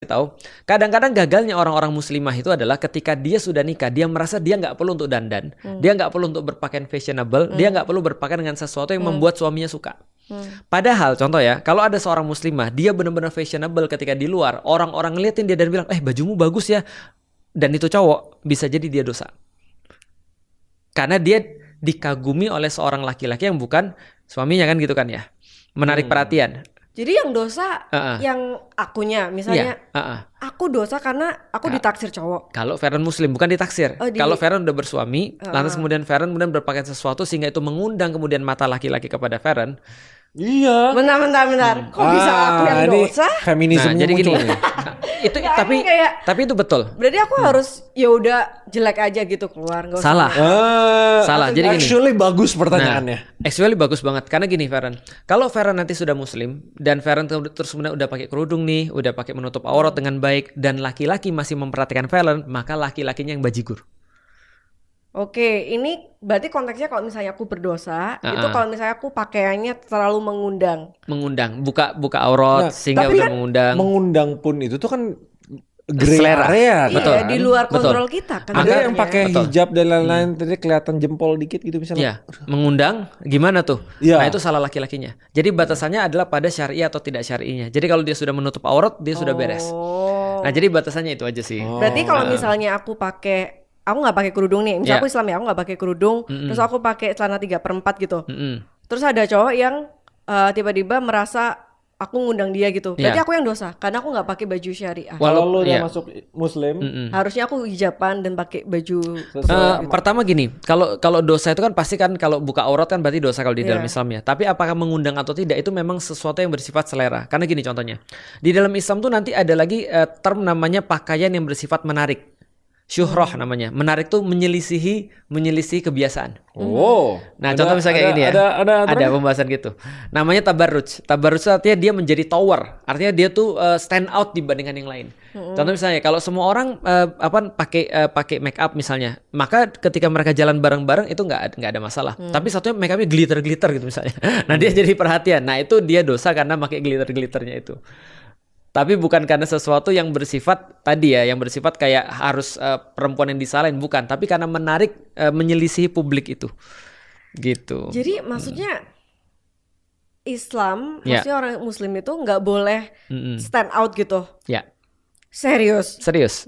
tahu. Kadang-kadang gagalnya orang-orang muslimah itu adalah ketika dia sudah nikah, dia merasa dia nggak perlu untuk dandan, dia nggak perlu untuk berpakaian fashionable, dia nggak perlu berpakaian dengan sesuatu yang membuat suaminya suka. Padahal contoh ya, kalau ada seorang muslimah, dia benar-benar fashionable ketika di luar, orang-orang ngeliatin dia dan bilang, bajumu bagus ya, dan itu cowok, bisa jadi dia dosa. Karena dia dikagumi oleh seorang laki-laki yang bukan suaminya kan gitu kan ya, menarik perhatian. Jadi yang dosa yang akunya, misalnya aku dosa karena aku ditaksir cowok. Kalau Feren muslim bukan ditaksir. Kalau Feren udah bersuami, lantas kemudian Feren kemudian berpakaian sesuatu sehingga itu mengundang kemudian mata laki-laki kepada Feren. Iya. Bentar. Kok bisa aku yang dosa? Feminisme jadi gini. itu Tapi itu betul. Berarti aku harus ya udah jelek aja gitu keluar, nggak usah. Salah. Jadi gini. Actually bagus pertanyaannya. Actually bagus banget karena gini Feren. Kalau Feren nanti sudah muslim dan Feren terus kemudian udah pakai kerudung nih, udah pakai menutup aurat dengan baik dan laki-laki masih memperhatikan Feren, maka laki-lakinya yang bajigur. Oke, ini berarti konteksnya kalau misalnya aku berdosa, itu kalau misalnya aku pakaiannya terlalu mengundang, buka aurat sehingga udah kan mengundang. Mengundang pun itu tuh kan gray Selera. area kan? Iya, di luar kontrol kita kan. Ada yang pakai Betul. hijab dan lain-lain, tadi kelihatan jempol dikit gitu misalnya. Iya, mengundang gimana tuh? Iya. Nah itu salah laki-lakinya. Jadi batasannya adalah pada syar'i atau tidak syar'inya. Jadi kalau dia sudah menutup aurat, dia sudah beres. Nah jadi batasannya itu aja sih. Berarti kalau misalnya aku nggak pakai kerudung nih, misalnya aku Islam ya, aku nggak pakai kerudung, terus aku pakai celana 3/4 gitu. Terus ada cowok yang tiba-tiba merasa aku ngundang dia gitu. Berarti aku yang dosa karena aku nggak pakai baju syariah. Kalau lo udah masuk muslim, harusnya aku hijaban dan pakai baju. Pertama gini, kalau dosa itu kan pasti kan kalau buka aurat kan berarti dosa kalau di dalam Islam ya. Tapi apakah mengundang atau tidak itu memang sesuatu yang bersifat selera. Karena gini contohnya, di dalam Islam tuh nanti ada lagi term namanya pakaian yang bersifat menarik. Syuhroh namanya. Menarik tuh menyelisihi kebiasaan. Nah, contoh misalnya kayak gini ya. Ada pembahasan gitu. Namanya tabarruj. Tabarruj artinya dia menjadi tower. Artinya dia tuh stand out dibandingkan yang lain. Contoh misalnya kalau semua orang pakai make up misalnya, maka ketika mereka jalan bareng-bareng itu nggak ada masalah. Tapi satunya make upnya glitter gitu misalnya. Nah, dia jadi perhatian. Nah, itu dia dosa karena pakai glitter-glitternya itu. Tapi bukan karena sesuatu yang bersifat tadi ya, yang bersifat kayak harus perempuan yang disalahin, bukan. Tapi karena menarik, menyelisihi publik itu, gitu. Jadi maksudnya Islam, maksudnya orang Muslim itu nggak boleh stand out gitu. Ya. Serius. Serius.